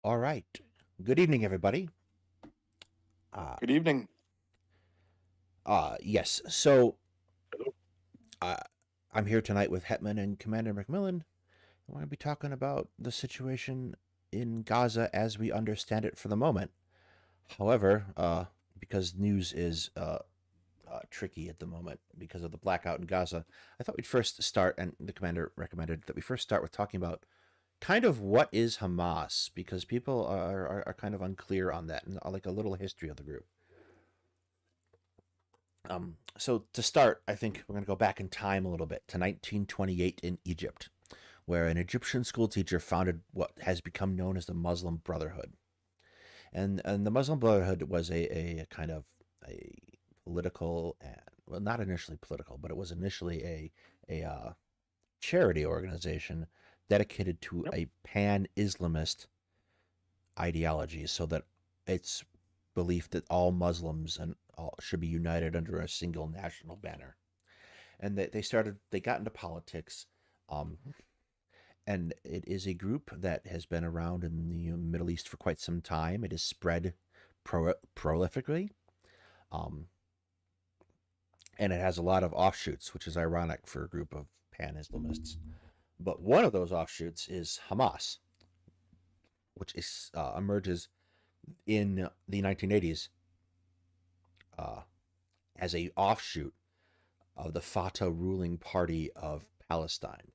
All right. Good evening, everybody. Good evening. Yes. So, uh, I'm here tonight with Hetman and Commander McMillian. We're going to be talking about the situation in Gaza as we understand it for the moment. However, because news is tricky at the moment because of the blackout in Gaza, I thought we'd first start, and the commander recommended that we first start with talking about kind of what is Hamas, because people are kind of unclear on that, and like a little history of the group. So to start, I think we're going to go back in time a little bit to 1928 in Egypt, where an Egyptian schoolteacher founded what has become known as the Muslim Brotherhood. And the Muslim Brotherhood was a kind of a political, well, not initially political, but it was initially a charity organization dedicated to a pan-Islamist ideology, so that it's belief that all Muslims and all should be united under a single national banner. And they got into politics, and it is a group that has been around in the Middle East for quite some time. It is spread prolifically, and it has a lot of offshoots, which is ironic for a group of pan-Islamists. But one of those offshoots is Hamas, which emerges in the 1980s as a offshoot of the Fatah ruling party of Palestine.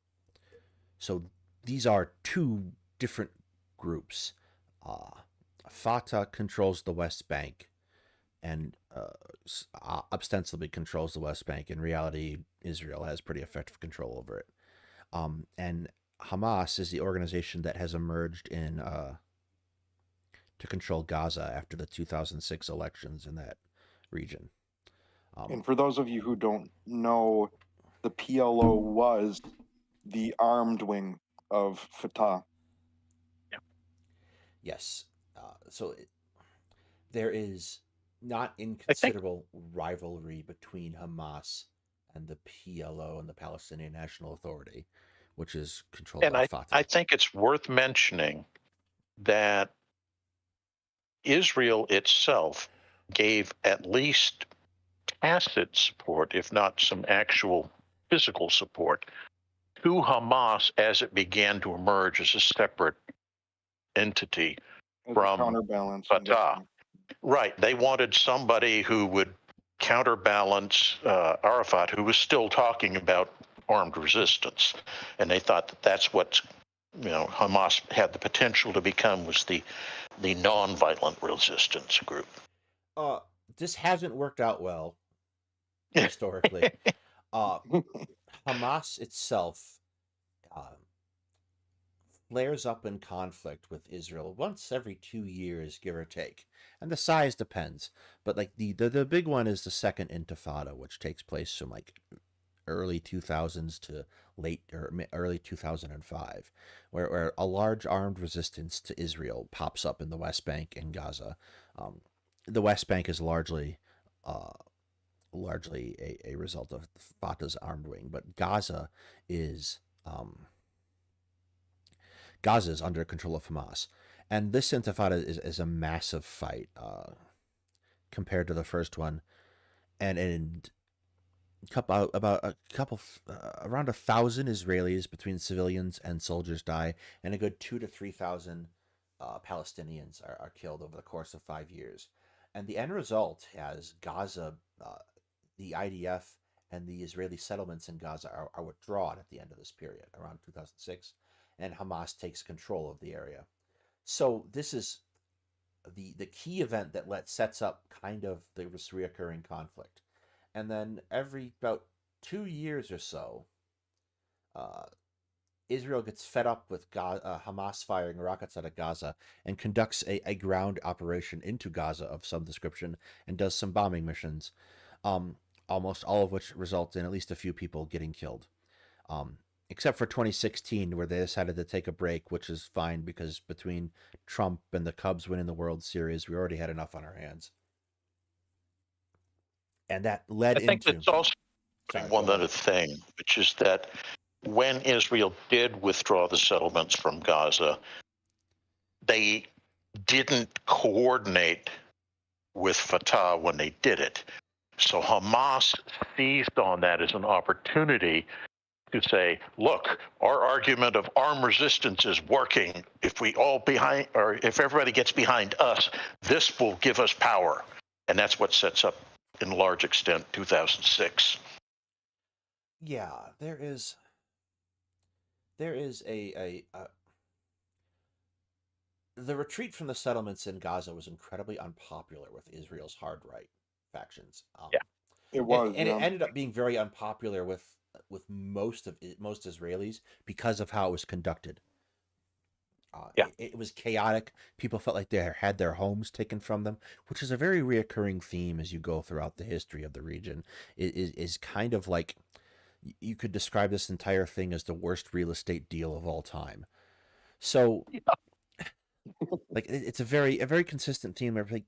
So these are two different groups. Fatah controls the West Bank, and ostensibly controls the West Bank. In reality, Israel has pretty effective control over it. And Hamas is the organization that has emerged to control Gaza after the 2006 elections in that region. And for those of you who don't know, the PLO was the armed wing of Fatah. Yes. There is not inconsiderable rivalry between Hamas and the PLO and the Palestinian National Authority, which is controlled by Fatah. I think it's worth mentioning that Israel itself gave at least tacit support, if not some actual physical support, to Hamas as it began to emerge as a separate entity from counterbalance Fatah. Right. They wanted somebody who would counterbalance Arafat, who was still talking about armed resistance. And they thought that that's what Hamas had the potential to become, was the non-violent resistance group. This hasn't worked out well historically. Hamas itself flares up in conflict with Israel once every 2 years, give or take, and the size depends. But like the big one is the Second Intifada, which takes place from like early 2000s to early 2005, where a large armed resistance to Israel pops up in the West Bank and Gaza. The West Bank is largely a result of Fatah's armed wing, but Gaza is under control of Hamas, and this Intifada is a massive fight compared to the first one, and around 1,000 Israelis between civilians and soldiers die, and a good 2,000 to 3,000 Palestinians are killed over the course of 5 years. And the end result has Gaza, the IDF and the Israeli settlements in Gaza are withdrawn at the end of this period, around 2006, and Hamas takes control of the area. So this is the key event that sets up kind of this reoccurring conflict. And then every about 2 years or so, Israel gets fed up with Hamas firing rockets out of Gaza and conducts a ground operation into Gaza of some description and does some bombing missions, almost all of which result in at least a few people getting killed. Except for 2016, where they decided to take a break, which is fine because between Trump and the Cubs winning the World Series, we already had enough on our hands. And that led into... I think it's also one other thing, which is that when Israel did withdraw the settlements from Gaza, they didn't coordinate with Fatah when they did it. So Hamas seized on that as an opportunity to say, look, our argument of armed resistance is working. If we all behind, or if everybody gets behind us, this will give us power. And that's what sets up, in large extent, 2006. Yeah, there is a the retreat from the settlements in Gaza was incredibly unpopular with Israel's hard right factions. Yeah. It was, and yeah. it ended up being very unpopular with most Israelis because of how it was conducted. Yeah. It was chaotic. People felt like they had their homes taken from them, which is a very reoccurring theme as you go throughout the history of the region. It is kind of like you could describe this entire thing as the worst real estate deal of all time. So, like, it's a very consistent theme. Like,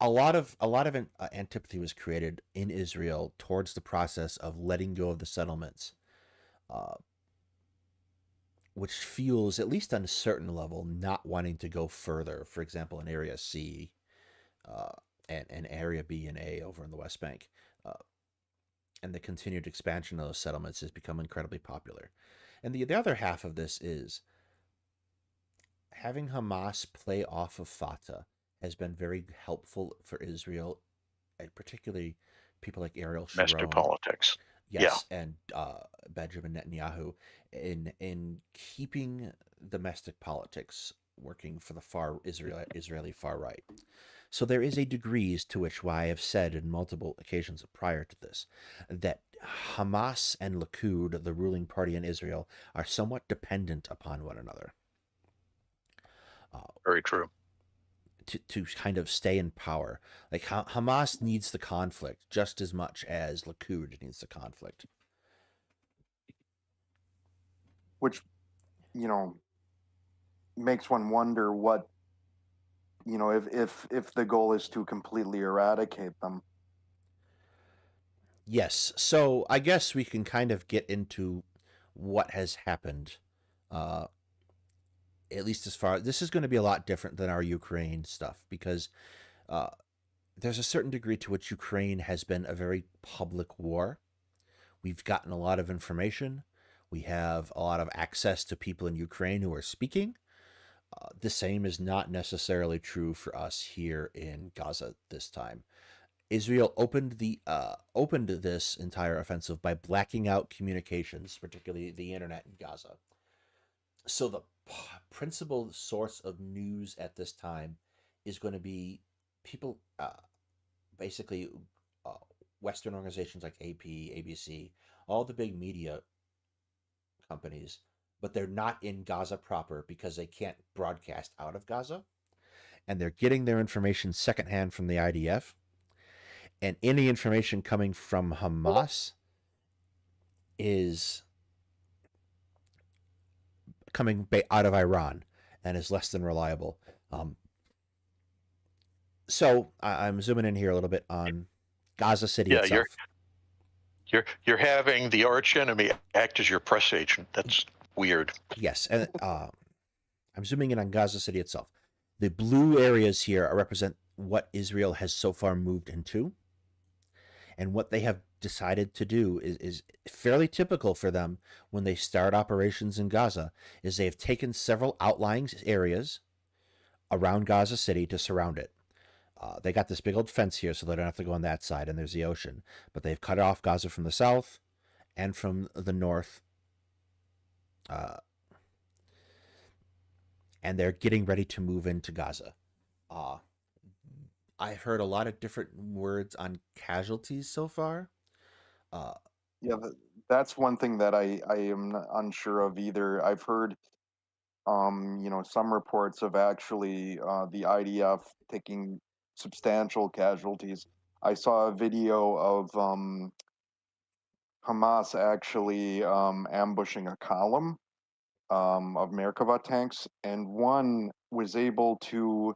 a lot of antipathy was created in Israel towards the process of letting go of the settlements, uh, which feels, at least on a certain level, not wanting to go further. For example, in Area C uh, and Area B and A over in the West Bank. And the continued expansion of those settlements has become incredibly popular. And the other half of this is having Hamas play off of Fatah has been very helpful for Israel, and particularly people like Ariel Domestic Sharon, politics. yes, and Benjamin Netanyahu, in keeping domestic politics working for the Israeli far right. So there is a degrees to which why I have said in multiple occasions prior to this that Hamas and Likud, the ruling party in Israel, are somewhat dependent upon one another. Very true. To kind of stay in power. Like Hamas needs the conflict just as much as Likud needs the conflict. Which, makes one wonder what, if the goal is to completely eradicate them. Yes. So I guess we can kind of get into what has happened. At least as far, this is going to be a lot different than our Ukraine stuff because there's a certain degree to which Ukraine has been a very public war. We've gotten a lot of information. We have a lot of access to people in Ukraine who are speaking. The same is not necessarily true for us here in Gaza this time. Israel opened this entire offensive by blacking out communications, particularly the internet in Gaza. So the principal source of news at this time is going to be people, basically Western organizations like AP, ABC, all the big media companies, but they're not in Gaza proper because they can't broadcast out of Gaza. And they're getting their information secondhand from the IDF. And any information coming from Hamas is coming out of Iran and is less than reliable. So I'm zooming in here a little bit on Gaza City itself. You're having the arch enemy act as your press agent. That's weird. Yes, and I'm zooming in on Gaza City itself. The blue areas here represent what Israel has so far moved into. And what they have decided to do is fairly typical for them when they start operations in Gaza, is they have taken several outlying areas around Gaza City to surround it. They got this big old fence here so they don't have to go on that side, and there's the ocean. But they've cut off Gaza from the south and from the north. And they're getting ready to move into Gaza. I've heard a lot of different words on casualties so far. Yeah, that's one thing that I am unsure of either. I've heard, some reports of actually the IDF taking substantial casualties. I saw a video of Hamas actually ambushing a column of Merkava tanks, and one was able to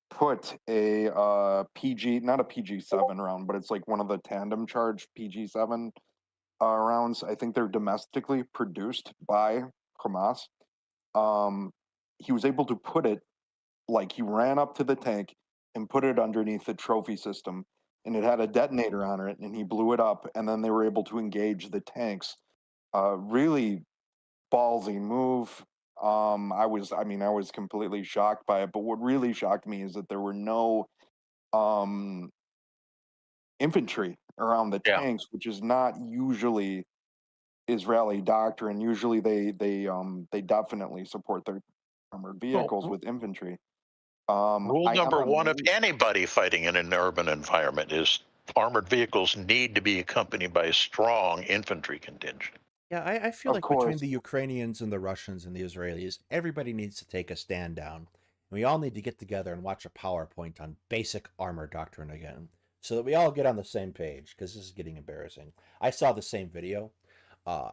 put a PG, not a PG-7 round, but it's like one of the tandem charge PG-7 rounds. I think they're domestically produced by Hamas. he was able to put it, like, he ran up to the tank and put it underneath the trophy system, and it had a detonator on it, and he blew it up, and then they were able to engage the tanks. Really ballsy move. I was completely shocked by it, but what really shocked me is that there were no um infantry around the Yeah. tanks, which is not usually Israeli doctrine. Usually they definitely support their armored Well, vehicles with infantry. rule I am number one of amazed. anybody fighting in an urban environment is armored vehicles need to be accompanied by a strong infantry contingent. Yeah, I feel Of like between course, the Ukrainians and the Russians and the Israelis, everybody needs to take a stand down. We all need to get together and watch a PowerPoint on basic armor doctrine again, so that we all get on the same page, because this is getting embarrassing. I saw the same video. Uh,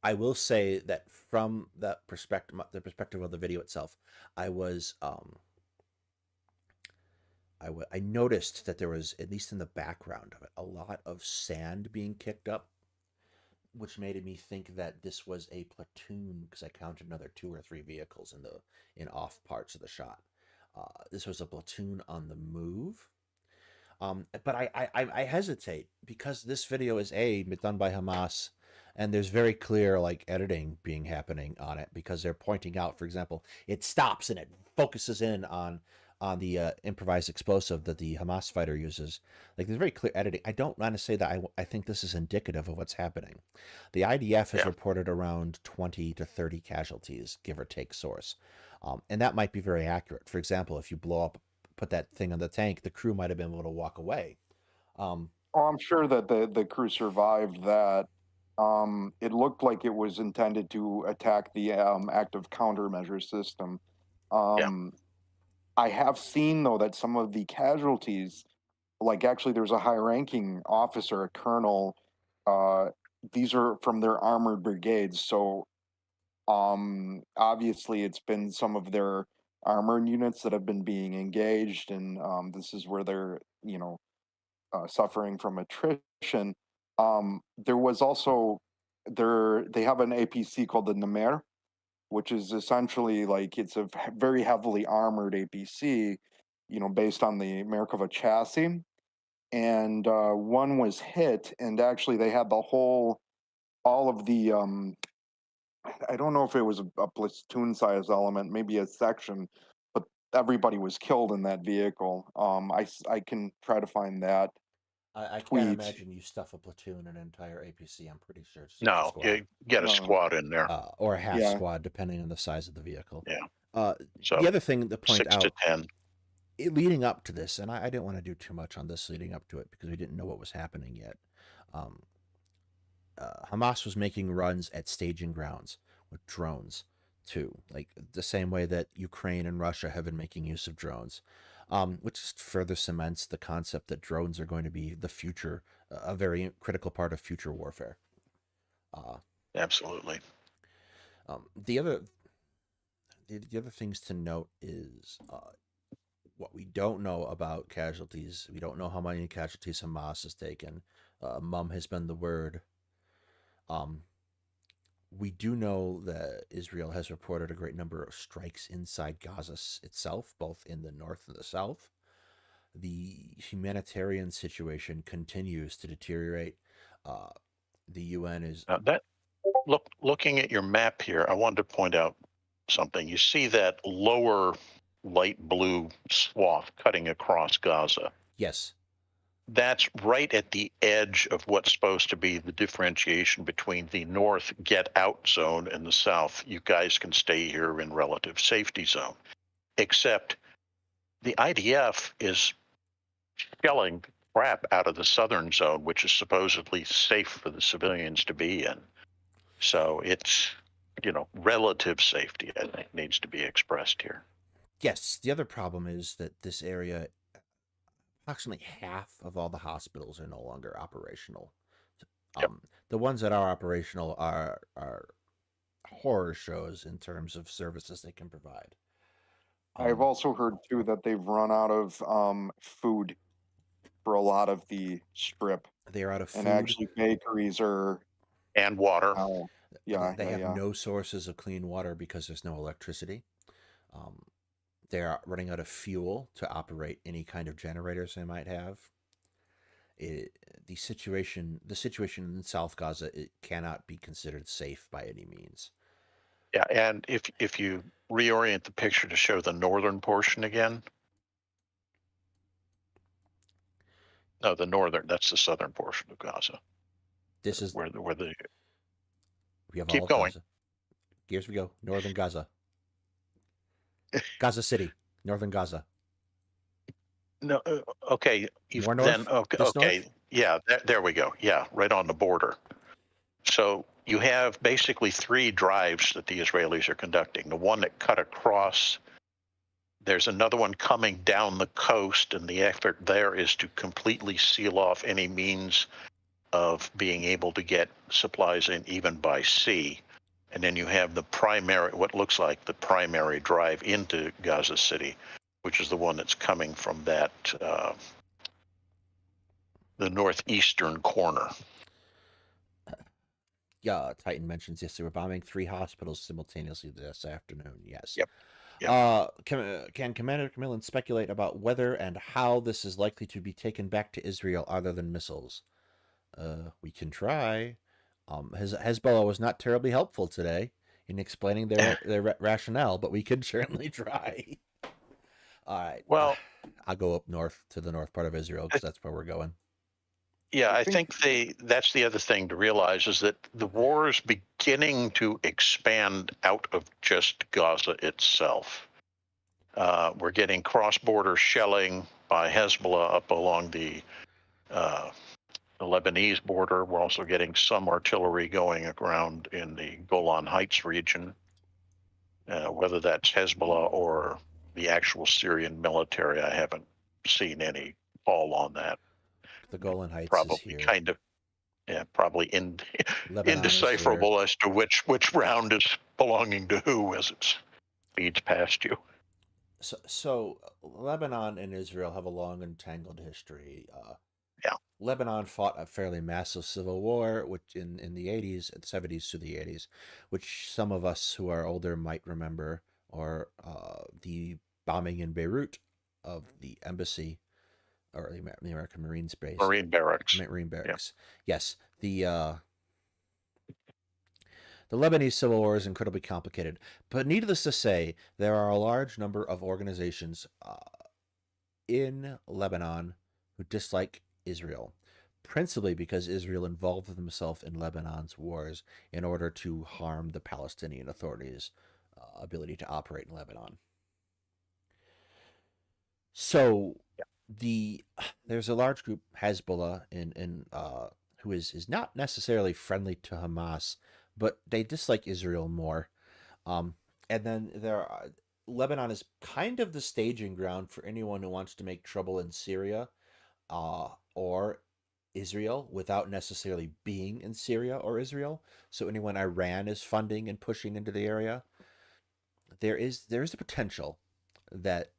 I will say that from the perspective of the video itself, I was I noticed that there was, at least in the background of it, a lot of sand being kicked up, which made me think that this was a platoon, because I counted another 2 or 3 vehicles in off parts of the shot. This was a platoon on the move. But I hesitate, because this video is done by Hamas, and there's very clear like editing being happening on it, because they're pointing out, for example, it stops and it focuses in on the improvised explosive that the Hamas fighter uses. Like, there's very clear editing. I don't want to say that I think this is indicative of what's happening. The IDF has Yeah. reported around 20 to 30 casualties, give or take source. And that might be very accurate. For example, if you put that thing on the tank, the crew might have been able to walk away. Um, oh, I'm sure that the crew survived that. It looked like it was intended to attack the active countermeasure system. Yeah. Um, I have seen though that some of the casualties, like actually there's a high-ranking officer, a colonel. Uh, these are from their armored brigades, so obviously it's been some of their armored units that have been being engaged, and this is where they're suffering from attrition. There was also they have an APC called the Namer, which is essentially like it's a very heavily armored APC, based on the Merkava chassis. And one was hit, and actually they had all of the I don't know if it was a platoon size element, maybe a section, but everybody was killed in that vehicle. I can try to find that I can't tweet. imagine you stuff a platoon, an entire APC. I'm pretty sure it's just a No, squad, you get a No, squad in there. or a half yeah, squad, depending on the size of the vehicle. Yeah. Uh, the So other thing to point 6 to out, 10. leading up to this, and I didn't want to do too much on this leading up to it, because we didn't know what was happening yet. Um, Hamas was making runs at staging grounds with drones too, like the same way that Ukraine and Russia have been making use of drones, which just further cements the concept that drones are going to be the future, a very critical part of future warfare. Absolutely. The other things to note is what we don't know about casualties. We don't know how many casualties Hamas has taken. Mum has been the word. We do know that Israel has reported a great number of strikes inside Gaza itself, both in the north and the south. The humanitarian situation continues to deteriorate. The UN is Now looking at your map here, I wanted to point out something. You see that lower light blue swath cutting across Gaza. yes, That's right at the edge of what's supposed to be the differentiation between the north get out zone and the south, you guys can stay here in relative safety zone. Except the IDF is shelling crap out of the southern zone, which is supposedly safe for the civilians to be in. So it's, relative safety, I think, needs to be expressed here. yes. The other problem is that this area, approximately half of all the hospitals are no longer operational. Yep. The ones that are operational are horror shows in terms of services they can provide. I've also heard too that they've run out of food for a lot of the strip, They are out of food. and actually bakeries are And water. yeah, They have yeah. no sources of clean water because there's no electricity. They're running out of fuel to operate any kind of generators they might have. The situation in South Gaza, it cannot be considered safe by any means. Yeah, and if you reorient the picture to show the northern portion again. No, that's the southern portion of Gaza. This is where the we have keep all of going. Gaza. Here's we go. Northern Gaza. Gaza City. Northern Gaza. No, okay. More north? Okay. North? Yeah, there we go. Yeah, right on the border. So you have basically 3 drives that the Israelis are conducting. The one that cut across, there's another one coming down the coast, and the effort there is to completely seal off any means of being able to get supplies in even by sea. And then you have what looks like the primary drive into Gaza City, which is the one that's coming from that the northeastern corner. Yeah, Titan mentions, yes, they were bombing 3 hospitals simultaneously this afternoon. Yes. Yep. Can Commander McMillian speculate about whether and how this is likely to be taken back to Israel other than missiles? We can try. Hezbollah was not terribly helpful today in explaining their rationale, but we can certainly try. All right. Well, I'll go up north to the north part of Israel because that's where we're going. Yeah, I think that's the other thing to realize is that the war is beginning to expand out of just Gaza itself. We're getting cross-border shelling by Hezbollah up along the Lebanese border. We're also getting some artillery going around in the Golan Heights region, whether that's Hezbollah or the actual Syrian military. I haven't seen any call on that. The Golan Heights probably is here. Kind of, probably indecipherable as to which round is belonging to who as it speeds past you. So Lebanon and Israel have a long and tangled history. Yeah. Lebanon fought a fairly massive civil war, which in the 80s, 70s to the 80s, which some of us who are older might remember, or the bombing in Beirut of the embassy, or the American Marines base. Marine barracks. Yeah. Yes. The Lebanese Civil War is incredibly complicated, but needless to say, there are a large number of organizations in Lebanon who dislike Israel, principally because Israel involved themselves in Lebanon's wars in order to harm the Palestinian Authority's ability to operate in Lebanon. So there's a large group, Hezbollah, who is not necessarily friendly to Hamas, but they dislike Israel more. And then Lebanon is kind of the staging ground for anyone who wants to make trouble in Syria or Israel without necessarily being in Syria or Israel. So anyone Iran is funding and pushing into the area, there is the potential that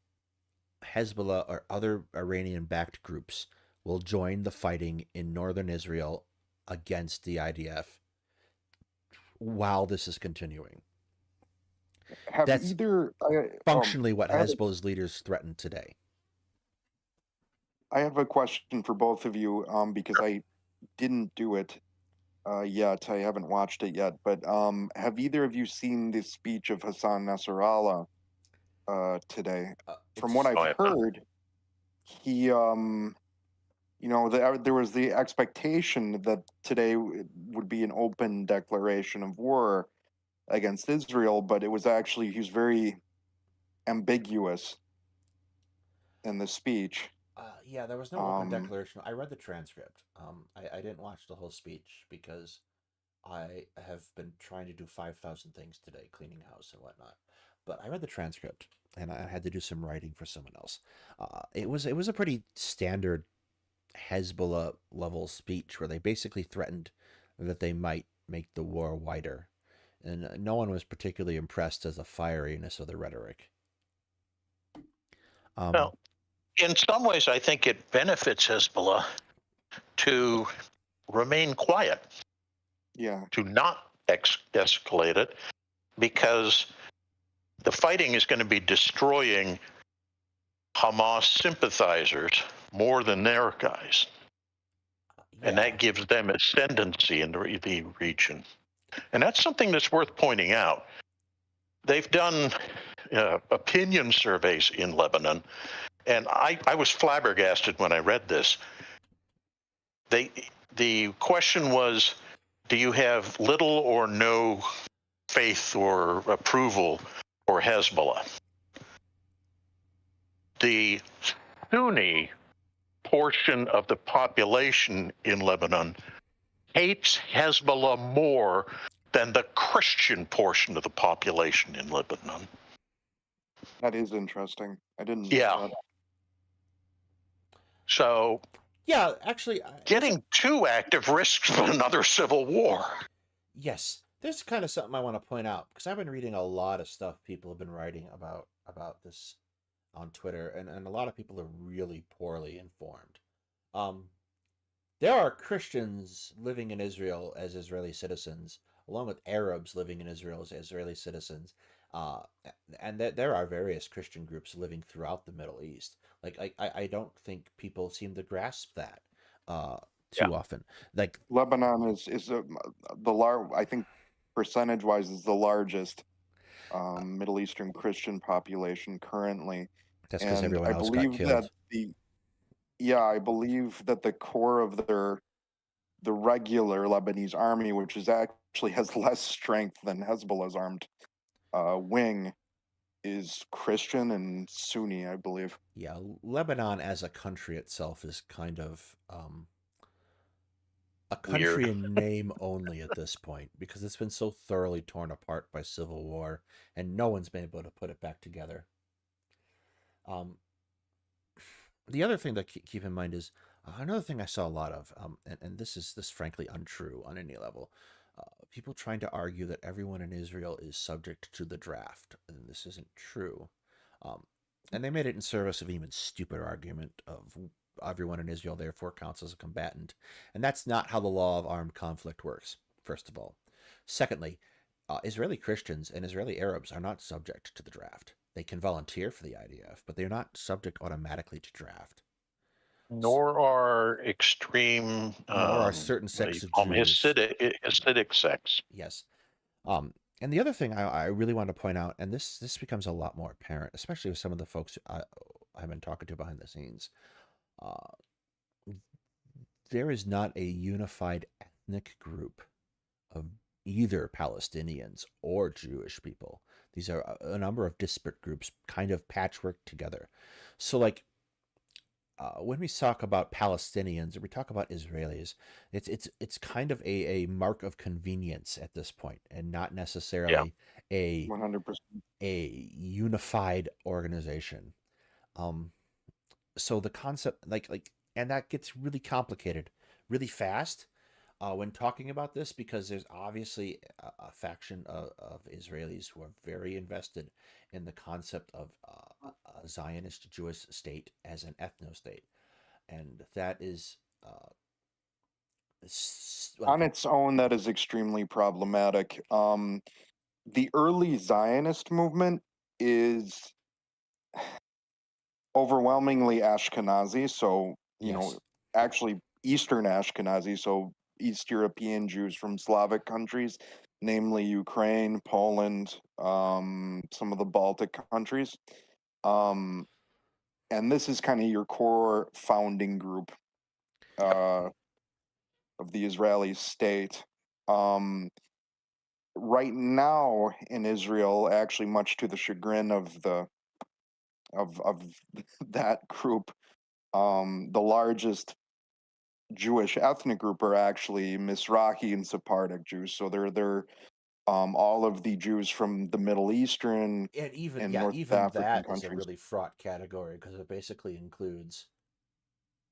Hezbollah or other Iranian-backed groups will join the fighting in northern Israel against the IDF while this is continuing. That's functionally what Hezbollah's leaders threatened today. I have a question for both of you because I didn't do it yet. I haven't watched it yet. But have either of you seen the speech of Hassan Nasrallah today? From what I've heard, he, there was the expectation that today would be an open declaration of war against Israel, but it was actually, he was very ambiguous in the speech. Yeah, there was no open declaration. I read the transcript. I didn't watch the whole speech because I have been trying to do 5,000 things today, cleaning house and whatnot. But I read the transcript, and I had to do some writing for someone else. It was a pretty standard Hezbollah level speech where they basically threatened that they might make the war wider, and no one was particularly impressed as the fieriness of the rhetoric. Well, in some ways, I think it benefits Hezbollah to remain quiet. Yeah. To not escalate it, because the fighting is going to be destroying Hamas sympathizers more than their guys. And that gives them ascendancy in the region. And that's something that's worth pointing out. They've done opinion surveys in Lebanon, and I was flabbergasted when I read this. The question was, do you have little or no faith or approval for Hezbollah? The Sunni portion of the population in Lebanon hates Hezbollah more than the Christian portion of the population in Lebanon. That is interesting. I didn't Yeah. know that. So, yeah, actually, getting too active risks another civil war. Yes, there's kind of something I want to point out, because I've been reading a lot of stuff people have been writing about this on Twitter, and a lot of people are really poorly informed. There are Christians living in Israel as Israeli citizens, along with Arabs living in Israel as Israeli citizens, and there are various Christian groups living throughout the Middle East. Like I don't think people seem to grasp that too often. Like Lebanon is I think percentage wise is the largest Middle Eastern Christian population currently. That's because And everyone I else got believe killed. I believe that the core of the regular Lebanese army, which is actually has less strength than Hezbollah's armed wing, is Christian and Sunni, I believe. Yeah, Lebanon as a country itself is kind of a country in name only at this point, because it's been so thoroughly torn apart by civil war, and no one's been able to put it back together. The other thing to keep in mind is another thing I saw a lot of, and this is frankly untrue on any level. People trying to argue that everyone in Israel is subject to the draft, and this isn't true. And they made it in service of an even stupider argument of everyone in Israel therefore counts as a combatant. And that's not how the law of armed conflict works, first of all. Secondly, Israeli Christians and Israeli Arabs are not subject to the draft. They can volunteer for the IDF, but they're not subject automatically to draft. Nor are extreme, nor are certain sects of Jews. Hasidic sects. Yes. And the other thing I really want to point out, and this becomes a lot more apparent, especially with some of the folks I've been talking to behind the scenes, there is not a unified ethnic group of either Palestinians or Jewish people. These are a number of disparate groups kind of patchworked together. So like when we talk about Palestinians or we talk about Israelis, it's kind of a mark of convenience at this point, and not necessarily a 100%. a unified organization. So the concept, and that gets really complicated really fast when talking about this, because there's obviously a faction of Israelis who are very invested in the concept of a Zionist Jewish state as an ethno-state. And that is on its own, that is extremely problematic. The early Zionist movement is overwhelmingly Ashkenazi, so actually Eastern Ashkenazi, so East European Jews from Slavic countries, namely Ukraine, Poland, some of the Baltic countries. And this is kind of your core founding group of the Israeli state. Right now in Israel, actually, much to the chagrin of that group, the largest Jewish ethnic group are actually Mizrahi and Sephardic Jews. So they're all of the Jews from the Middle Eastern and even North even African that countries. is a really fraught category, because it basically includes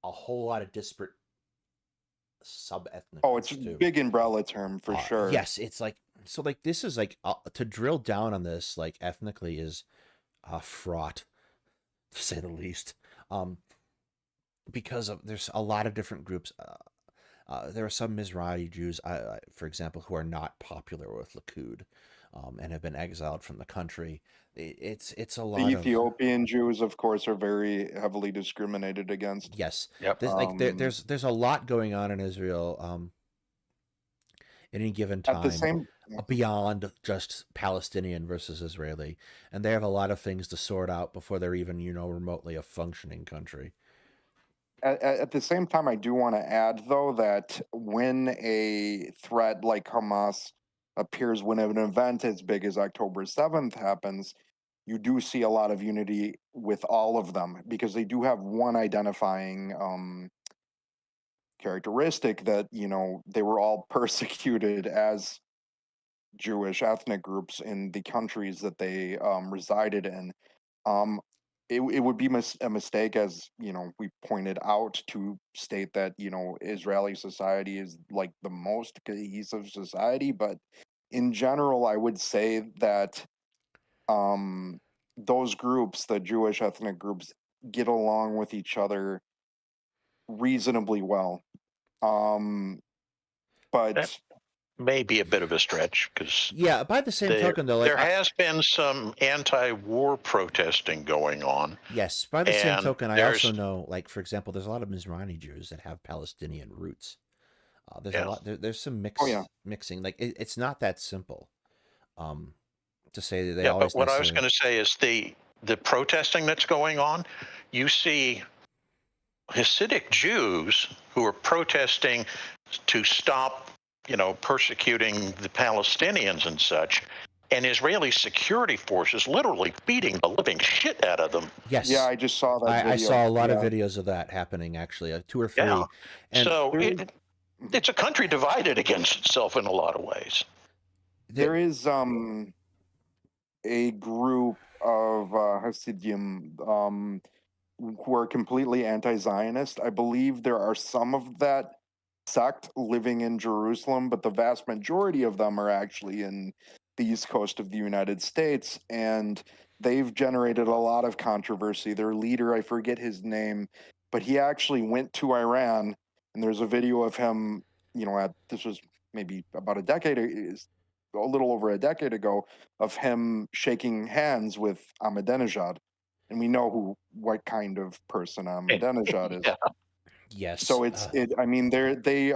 a whole lot of disparate sub-ethnic it's a too. big umbrella term for sure. Yes, it's like, so like this is like to drill down on this like ethnically is fraught, to say the least, because there's a lot of different groups. There are some Mizrahi Jews, for example, who are not popular with Likud. and have been exiled from the country. It's a The lot of Ethiopian Jews, of course, are very heavily discriminated against. yes. Yep. There's a lot going on in Israel at any given At the time same beyond just Palestinian versus Israeli, and they have a lot of things to sort out before they're even remotely a functioning country. at the same time, I do want to add, though, that when a threat like Hamas appears, when an event as big as October 7th happens, you do see a lot of unity with all of them, because they do have one identifying characteristic, that they were all persecuted as Jewish ethnic groups in the countries that they resided in. Um, it would be a mistake, as we pointed out, to state that Israeli society is like the most cohesive society, but in general, I would say that those groups, the Jewish ethnic groups, get along with each other reasonably well. That But may be a bit of a stretch, because Yeah, by the same token, though, there has been some anti-war protesting going on, yes, by the same and token, I also there's know, like, for example, there's a lot of Mizrahi Jews that have Palestinian roots. There's a yeah. lot. There's some oh yeah, mixing. Like it's not that simple. Um, to say that they Yeah, but always what I was necessarily. going to say is the protesting that's going on, you see Hasidic Jews who are protesting to stop, persecuting the Palestinians and such, and Israeli security forces literally beating the living shit out of them. yeah, Yes, I just saw that I video. saw a lot of Yeah, videos of that happening. Actually, 2 or 3, Yeah. and So there is it's a country divided against itself in a lot of ways. there is a group of Hasidim who are completely anti-Zionist. I believe there are some of that sect living in Jerusalem, but the vast majority of them are actually in the east coast of the United States, and they've generated a lot of controversy. Their leader, I forget his name, but he actually went to Iran, and there's a video of him, this was maybe about a little over a decade ago, of him shaking hands with Ahmadinejad, and we know what kind of person Ahmadinejad is. Yeah. yes, So I mean, they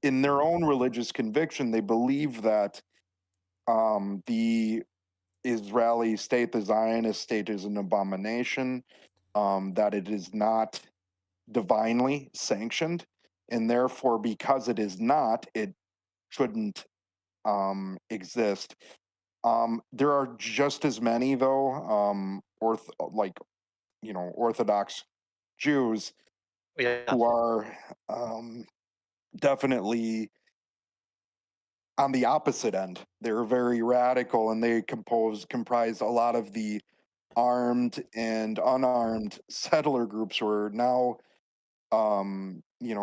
in their own religious conviction, they believe that the Israeli state, the Zionist state, is an abomination, that it is not divinely sanctioned, and therefore, because it is not, it shouldn't exist. There are just as many, though, Orthodox Jews Yeah. who are definitely on the opposite end. They're very radical, and they comprise a lot of the armed and unarmed settler groups who are now,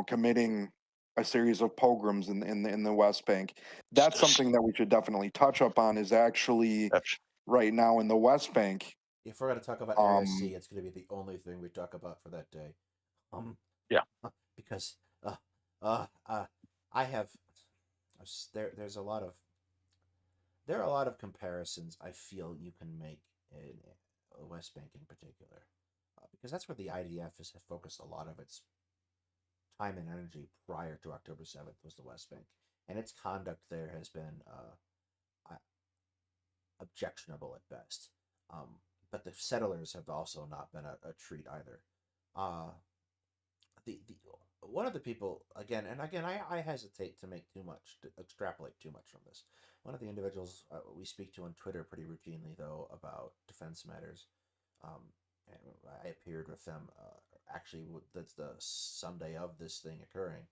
committing a series of pogroms in the West Bank. It's That's just something that we should definitely touch up on. Is actually that's right now in the West Bank. if we're going to talk about Area C, Um, it's going to be the only thing we talk about for that day. Um, yeah. because uh, uh, I have there's a lot of there are a lot of comparisons I feel you can make in the West Bank in particular, because that's where the IDF has focused a lot of its time and energy prior to October 7th was the West Bank, and its conduct there has been objectionable at best. But the settlers have also not been a treat either. Uh, the one of the people again and again I hesitate to make too much to extrapolate too much from this. One of the individuals we speak to on Twitter pretty routinely, though, about defense matters, um, and I appeared with them actually that's the Sunday of this thing occurring,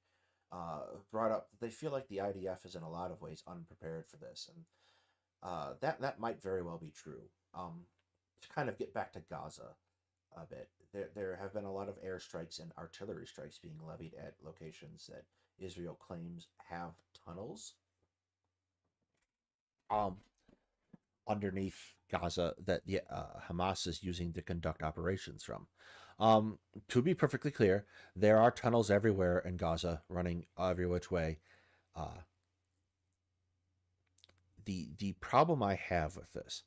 brought up that they feel like the IDF is in a lot of ways unprepared for this, and that might very well be true. To kind of get back to Gaza a bit, there have been a lot of airstrikes and artillery strikes being levied at locations that Israel claims have tunnels um, underneath Gaza that the Hamas is using to conduct operations from. To be perfectly clear, there are tunnels everywhere in Gaza running every which way. Uh, the problem I have with this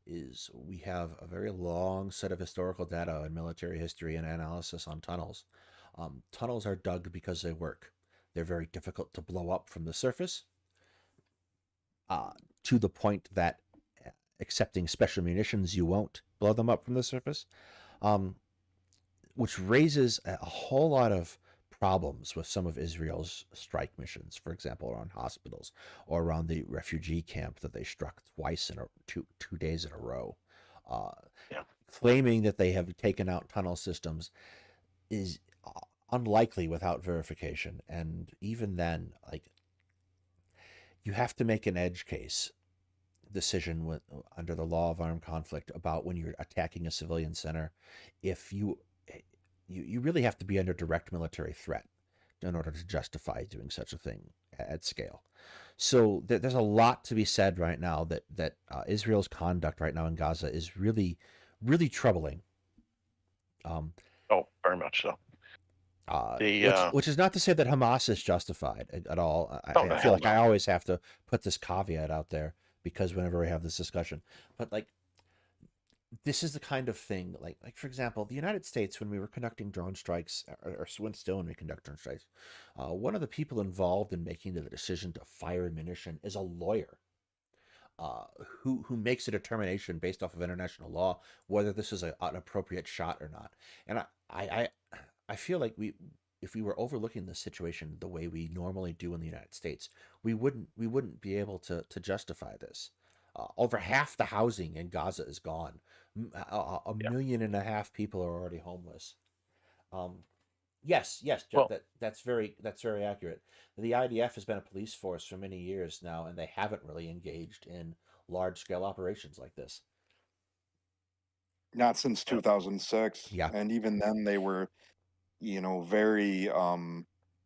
is we have a very long set of historical data and military history and analysis on tunnels. Tunnels are dug because they work. They're very difficult to blow up from the surface, to the point that, accepting special munitions, you won't blow them up from the surface, which raises a whole lot of problems with some of Israel's strike missions, for example, around hospitals or around the refugee camp that they struck twice in two days in a row. Yeah. Claiming that they have taken out tunnel systems is unlikely without verification. And even then, like, you have to make an edge case decision under the law of armed conflict about when you're attacking a civilian center. If you really have to be under direct military threat in order to justify doing such a thing at scale. So there's a lot to be said right now that Israel's conduct right now in Gaza is really, really troubling. Oh, very much so. Which is not to say that Hamas is justified at all. I feel like I always have to put this caveat out there, because whenever we have this discussion, but like, this is the kind of thing, like for example, the United States, when we were conducting drone strikes, or still when we conduct drone strikes, one of the people involved in making the decision to fire ammunition is a lawyer, who makes a determination based off of international law whether this is an appropriate shot or not. And I feel like if we were overlooking this situation the way we normally do in the United States, we wouldn't be able to justify this. Over half the housing in Gaza is gone. A million and a half people are already homeless. Yes, Jeff, well, that's very accurate. The IDF has been a police force for many years now, and they haven't really engaged in large scale operations like this. Not since 2006. Yeah. And even then they were, very,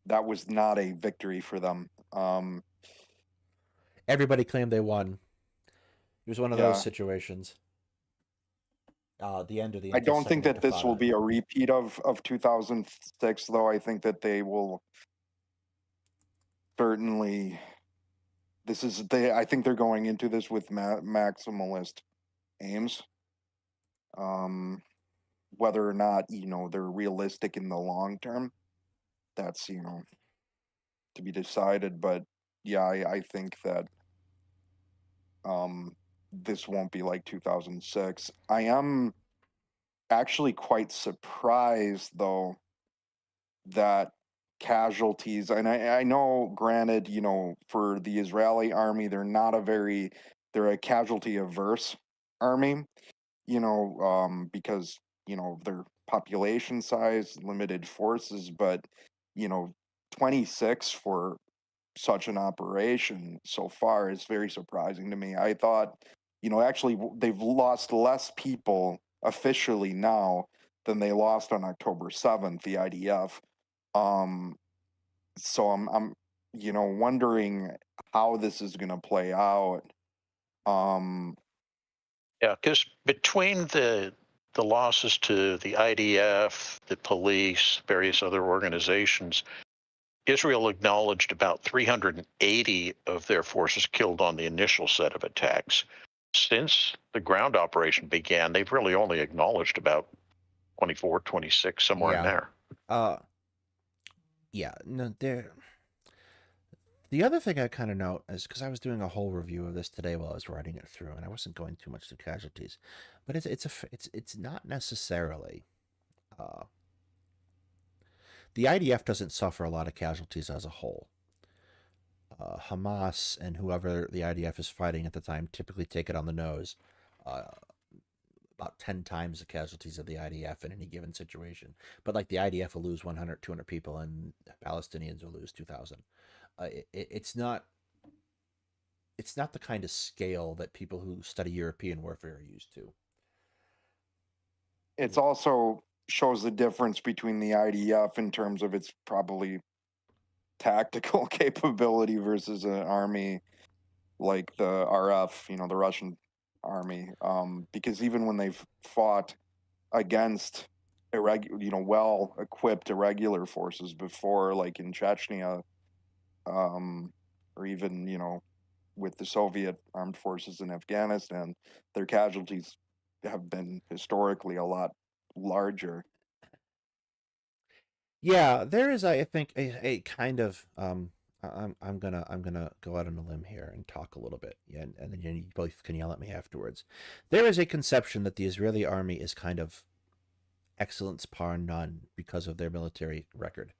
that was not a victory for them. Everybody claimed they won. It was one of those situations. The end of the I don't think that this will Intifada. be a repeat of 2006, though. I think that they will certainly. I think they're going into this with maximalist aims. Whether or not they're realistic in the long term, that's to be decided. But yeah, I think that this won't be like 2006. I am actually quite surprised, though, that casualties, and I know, granted, for the Israeli army, they're a casualty averse army, because their population size, limited forces, but 26 for such an operation so far is very surprising to me. I thought, actually they've lost less people officially now than they lost on October 7th, the IDF. So I'm wondering how this is going to play out. Yeah, because between the losses to the IDF, the police, various other organizations, Israel acknowledged about 380 of their forces killed on the initial set of attacks. Since the ground operation began, they've really only acknowledged about 24, 26, somewhere in there. No, the other thing I kind of note is, because I was doing a whole review of this today while I was writing it through, and I wasn't going too much to casualties, but it's not necessarily. The IDF doesn't suffer a lot of casualties as a whole. Hamas and whoever the IDF is fighting at the time typically take it on the nose. About 10 times the casualties of the IDF in any given situation. But like, the IDF will lose 100, 200 people, and Palestinians will lose 2,000. It's not the kind of scale that people who study European warfare are used to. It's also shows the difference between the IDF in terms of its probably tactical capability versus an army like the RF, the Russian army. Because even when they've fought against well-equipped irregular forces before, like in Chechnya, or even with the Soviet armed forces in Afghanistan, their casualties have been historically a lot larger. Yeah, there is, I think, a kind of I'm gonna go out on a limb here and talk a little bit, yeah, and then you both can yell at me afterwards. There is a conception that the Israeli army is kind of excellence par none because of their military record.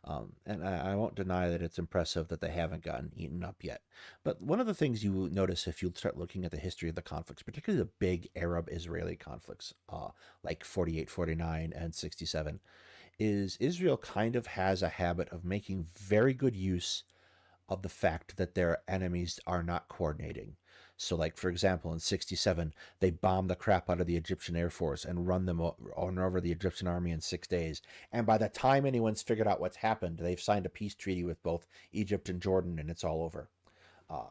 And I won't deny that it's impressive that they haven't gotten eaten up yet. But one of the things you notice if you start looking at the history of the conflicts, particularly the big Arab-Israeli conflicts, like 48, 49, and 67, is Israel kind of has a habit of making very good use of the fact that their enemies are not coordinating. So, like, for example, in 67, they bombed the crap out of the Egyptian Air Force and run them on over the Egyptian army in 6 days. And by the time anyone's figured out what's happened, they've signed a peace treaty with both Egypt and Jordan, and it's all over. Uh,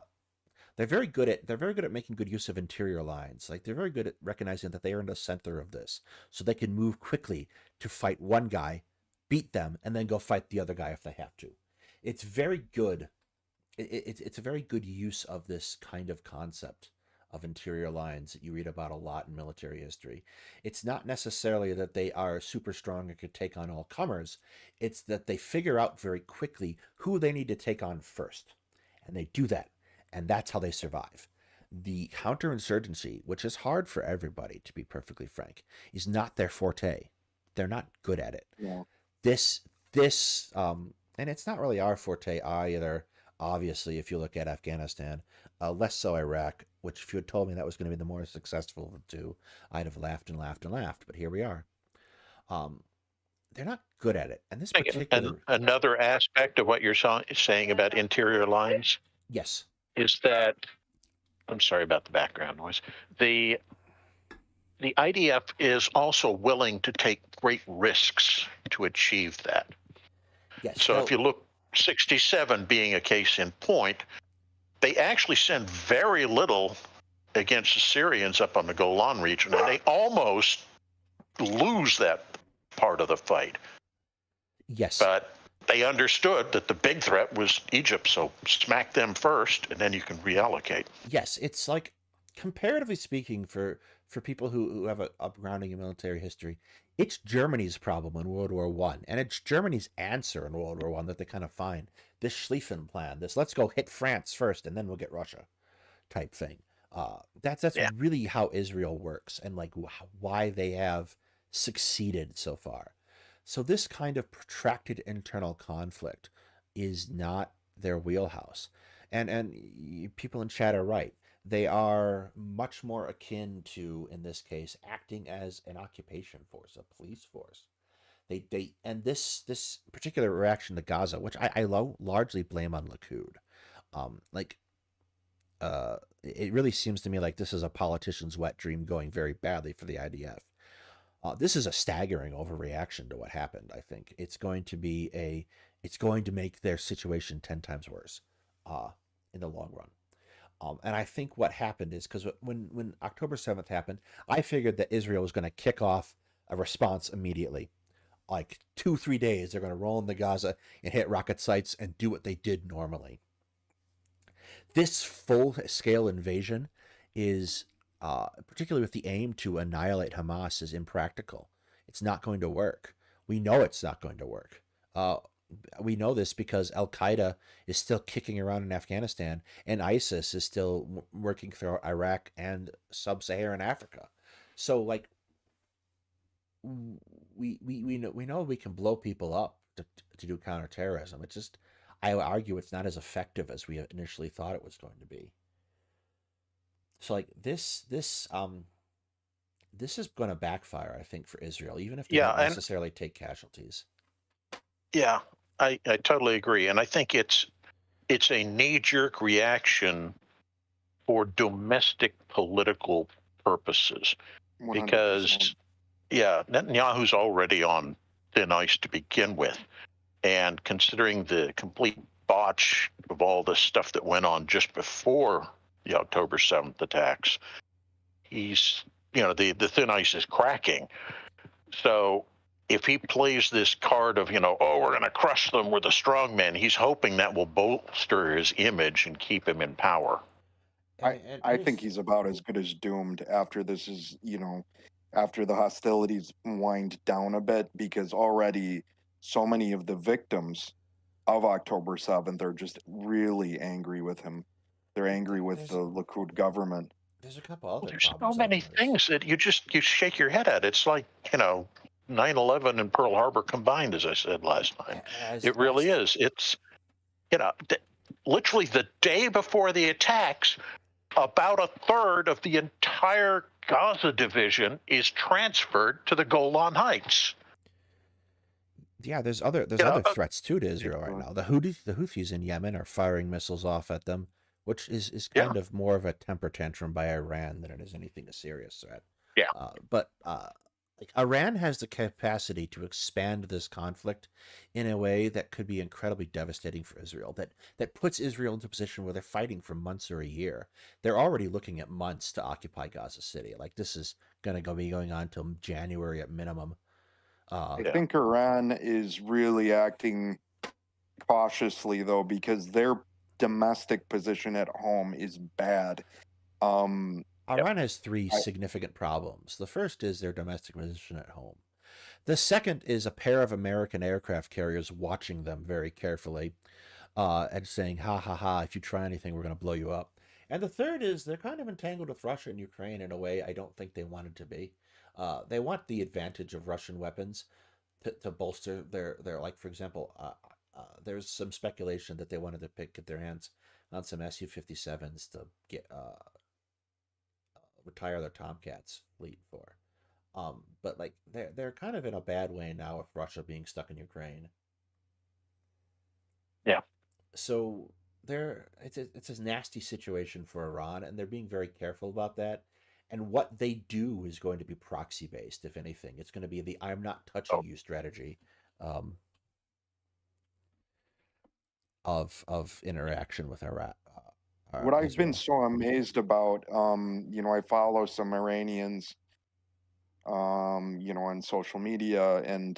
they're very good at making good use of interior lines. Like, they're very good at recognizing that they are in the center of this, so they can move quickly to fight one guy, beat them, and then go fight the other guy if they have to. It's very good. It's a very good use of this kind of concept of interior lines that you read about a lot in military history. It's not necessarily that they are super strong and could take on all comers. It's that they figure out very quickly who they need to take on first, and they do that, and that's how they survive. The counterinsurgency, which is hard for everybody, to be perfectly frank, is not their forte. They're not good at it. Yeah. This, and it's not really our forte either. Obviously, if you look at Afghanistan, less so Iraq, which if you had told me that was going to be the more successful of the two, I'd have laughed and laughed and laughed. But here we are. Um, they're not good at it, and this particular Another aspect of what you're saying about interior lines yes, is that, I'm sorry about the background noise. The IDF is also willing to take great risks to achieve that. yes. So No, if you look, 67 being a case in point, they actually send very little against the Syrians up on the Golan region, and they almost lose that part of the fight. yes, But they understood that the big threat was Egypt, so smack them first, and then you can reallocate. yes. It's like, comparatively speaking, for people who have a grounding in military history, it's Germany's problem in World War One, and it's Germany's answer in World War One that they kind of find this Schlieffen plan, this let's go hit France first and then we'll get Russia type thing. That's Yeah. really how Israel works, and like why they have succeeded so far. So this kind of protracted internal conflict is not their wheelhouse, and people in chat are right. They are much more akin to, in this case, acting as an occupation force, a police force. They and this particular reaction to Gaza, which I largely blame on Likud, like it really seems to me like this is a politician's wet dream going very badly for the IDF. This is a staggering overreaction to what happened. I think it's going to make their situation 10 times worse in the long run. And I think what happened is because when October 7th happened, I figured that Israel was going to kick off a response immediately. Like 2-3 days, they're going to roll into Gaza and hit rocket sites and do what they did normally. This full-scale invasion is, particularly with the aim to annihilate Hamas, is impractical. It's not going to work. We know it's not going to work. We know this because Al-Qaeda is still kicking around in Afghanistan, and ISIS is still working through Iraq and sub-Saharan Africa. So, like, we know we can blow people up to do counterterrorism. It's just, I argue it's not as effective as we initially thought it was going to be. So, like, this is going to backfire, I think, for Israel, even if they don't necessarily take casualties. Yeah, I totally agree, and I think it's a knee-jerk reaction for domestic political purposes, 100%. because Netanyahu's already on thin ice to begin with, and considering the complete botch of all the stuff that went on just before the October 7th attacks, he's the thin ice is cracking. So if he plays this card of, we're going to crush them, we're the strong men, he's hoping that will bolster his image and keep him in power. I think he's about as good as doomed after this is, after the hostilities wind down a bit, because already so many of the victims of October 7th are just really angry with him. They're angry with the Likud government. There's a couple other There's problems. so many things that you shake your head at. It's like, 9/11 and Pearl Harbor combined, as I said last time. It really is. It's, literally the day before the attacks, about a third of the entire Gaza division is transferred to the Golan Heights. Yeah, there's other threats too to Israel right now. The Houthis in Yemen are firing missiles off at them, which is kind of more of a temper tantrum by Iran than it is anything a serious threat. Yeah. But Iran has the capacity to expand this conflict in a way that could be incredibly devastating for Israel. That puts Israel into a position where they're fighting for months or a year. They're already looking at months to occupy Gaza City. Like, this is going to be going on till January at minimum. I think Iran is really acting cautiously, though, because their domestic position at home is bad. Iran has three significant problems. The first is their domestic position at home. The second is a pair of American aircraft carriers watching them very carefully and saying, ha, ha, ha, if you try anything, we're going to blow you up. And the third is they're kind of entangled with Russia and Ukraine in a way I don't think they wanted to be. They want the advantage of Russian weapons to bolster their like, for example, there's some speculation that they wanted to get their hands on some Su-57s to get retire their Tomcats fleet for. But like they're kind of in a bad way now with Russia being stuck in Ukraine. Yeah. So it's a nasty situation for Iran, and they're being very careful about that. And what they do is going to be proxy based, if anything. It's going to be the "I'm not touching you" strategy of interaction with Iraq. What I've been so amazed about, I follow some Iranians, on social media, and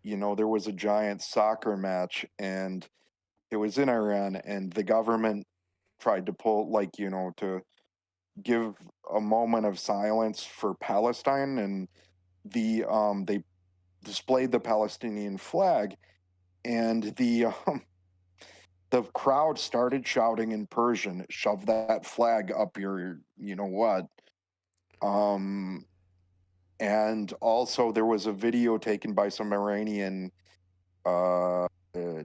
there was a giant soccer match, and it was in Iran, and the government tried to pull, to give a moment of silence for Palestine, and they displayed the Palestinian flag, and the crowd started shouting in Persian, "Shove that flag up your, what." And also there was a video taken by some Iranian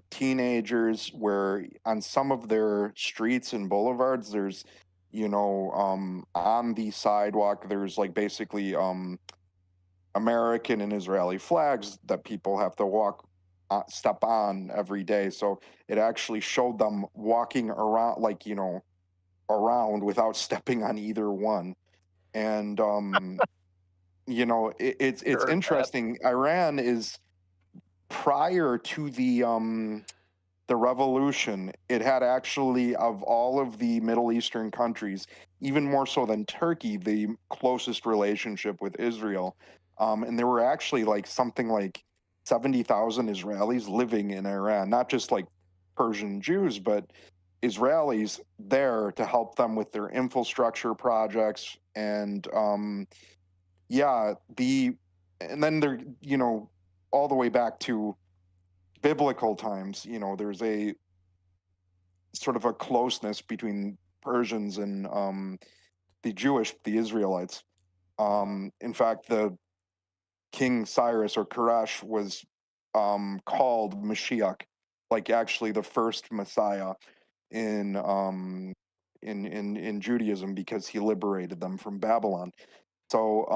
teenagers where on some of their streets and boulevards, there's, on the sidewalk, there's like basically American and Israeli flags that people have to step on every day. So it actually showed them walking around, around without stepping on either one. And it's interesting. Iran is, prior to the revolution, it had actually, of all of the Middle Eastern countries, even more so than Turkey, the closest relationship with Israel. And there were actually something like 70,000 Israelis living in Iran, not just like Persian Jews, but Israelis there to help them with their infrastructure projects. And and then they're, all the way back to biblical times, there's a sort of a closeness between Persians and the Israelites. In fact, the King Cyrus or Koresh was called Mashiach, like actually the first Messiah in Judaism, because he liberated them from Babylon. So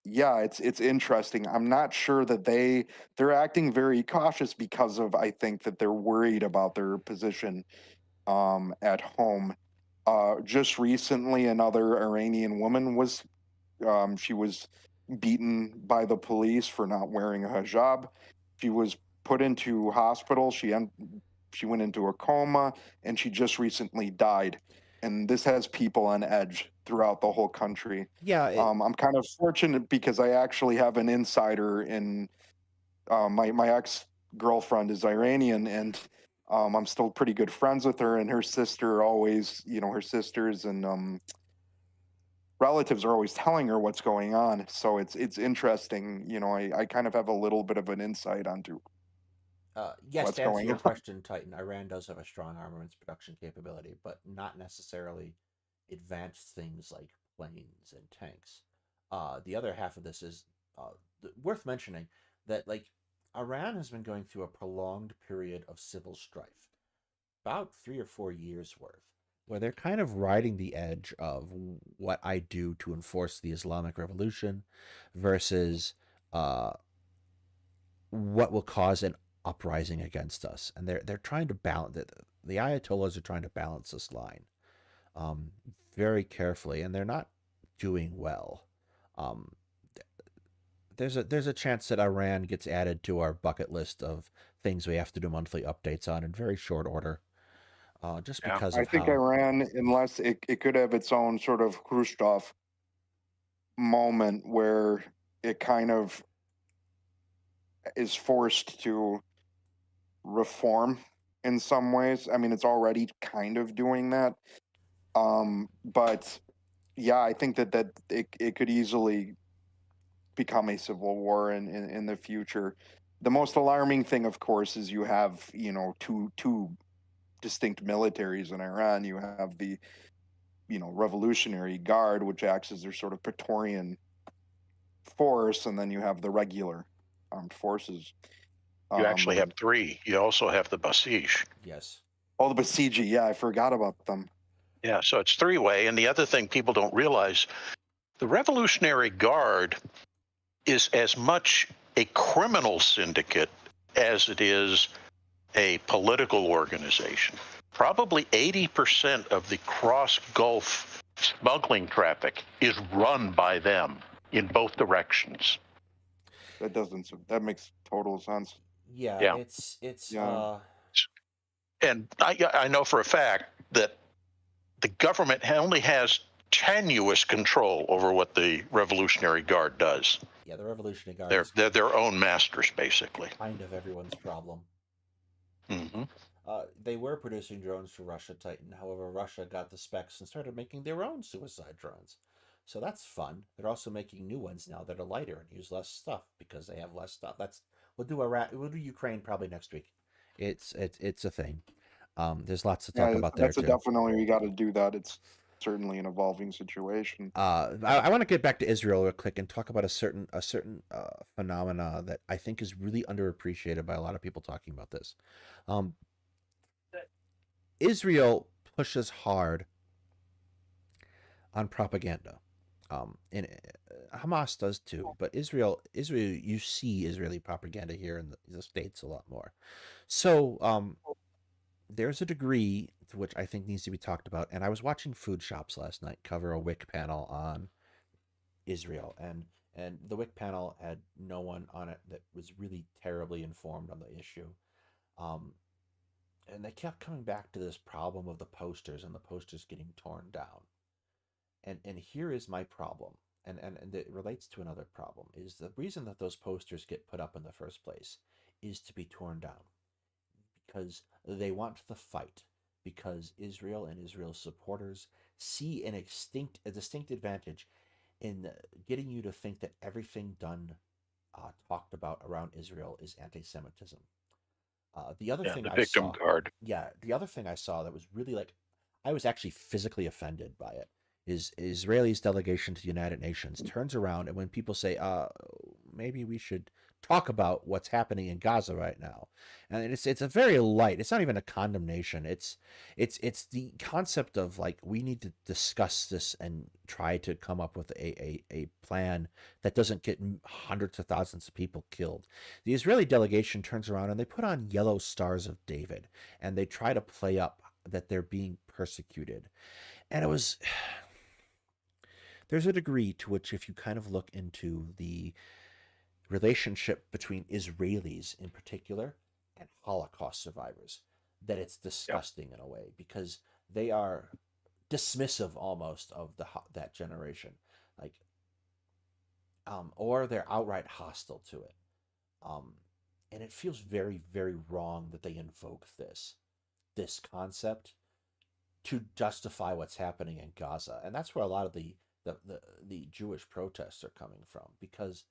it's interesting. I'm not sure that they're acting very cautious because of, I think that they're worried about their position at home. Just recently, another Iranian woman was she was beaten by the police for not wearing a hijab. She was put into hospital. She went into a coma, and she just recently died. And this has people on edge throughout the whole country. Yeah, I'm kind of fortunate because I actually have an insider in my ex-girlfriend is Iranian, and I'm still pretty good friends with her, and her sister always, her sisters and relatives are always telling her what's going on. So it's interesting. I kind of have a little bit of an insight onto Yes, what's to answer going your on. question, Titan, Iran does have a strong armaments production capability, but not necessarily advanced things like planes and tanks. The other half of this is worth mentioning that, like, Iran has been going through a prolonged period of civil strife, about 3 or 4 years worth, where they're kind of riding the edge of what I do to enforce the Islamic Revolution versus uh, what will cause an uprising against us. And they're trying to balance it. The Ayatollahs are trying to balance this line um, very carefully, and they're not doing well. Um, there's a chance that Iran gets added to our bucket list of things we have to do monthly updates on in very short order, just Yeah. because I of think how. Iran, unless it could have its own sort of Khrushchev moment where it kind of is forced to reform in some ways. I mean, it's already kind of doing that. But yeah, I think that it could easily become a civil war in the future. The most alarming thing, of course, is you have, two distinct militaries in Iran. You have the, Revolutionary Guard, which acts as their sort of Praetorian force, and then you have the regular armed forces. You actually have Um, three. You also have the Basij. Yes. oh, the Basiji, yeah, I forgot about them. Yeah, so it's three-way. And the other thing people don't realize, the Revolutionary Guard is as much a criminal syndicate as it is a political organization. Probably 80% of the cross-Gulf smuggling traffic is run by them in both directions. That makes total sense. Yeah, Yeah. it's Yeah. And I know for a fact that the government only has tenuous control over what the Revolutionary Guard does. yeah, the Revolutionary Guard They're is they're their own masters, basically. kind of everyone's problem. Mm-hmm. They were producing drones for Russia, Titan. However, Russia got the specs and started making their own suicide drones. So that's fun. They're also making new ones now that are lighter and use less stuff because they have less stuff. We'll do Ukraine probably next week. It's a thing. There's lots to talk Yeah, about there that's a too. definitely we got to do that. It's certainly an evolving situation. I want to get back to Israel real quick and talk about a certain phenomena that I think is really underappreciated by a lot of people talking about this. Um, Israel pushes hard on propaganda. And Hamas does too, but Israel, you see Israeli propaganda here in the States a lot more. So there's a degree to which I think needs to be talked about. And I was watching Food Shops last night cover a WIC panel on Israel, and the WIC panel had no one on it that was really terribly informed on the issue. Um, and they kept coming back to this problem of the posters and the posters getting torn down. And here is my problem, and it relates to another problem, is the reason that those posters get put up in the first place is to be torn down because they want the fight, because Israel and Israel's supporters see a distinct advantage in getting you to think that everything done talked about around Israel is anti-Semitism. The other Yeah, thing the I victim saw, guard. yeah, the other thing I saw that was really like, I was actually physically offended by it, is Israel's delegation to the United Nations turns around and when people say, maybe we should talk about what's happening in Gaza right now, and it's a very light. It's not even a condemnation. It's the concept of like we need to discuss this and try to come up with a plan that doesn't get hundreds of thousands of people killed. The Israeli delegation turns around and they put on yellow stars of David and they try to play up that they're being persecuted. And it was there's a degree to which if you kind of look into the relationship between Israelis in particular and Holocaust survivors, that it's Yeah. disgusting in a way because they are dismissive almost of that generation, like or they're outright hostile to it. Um, and it feels very, very wrong that they invoke this concept to justify what's happening in Gaza, and that's where a lot of the Jewish protests are coming from, because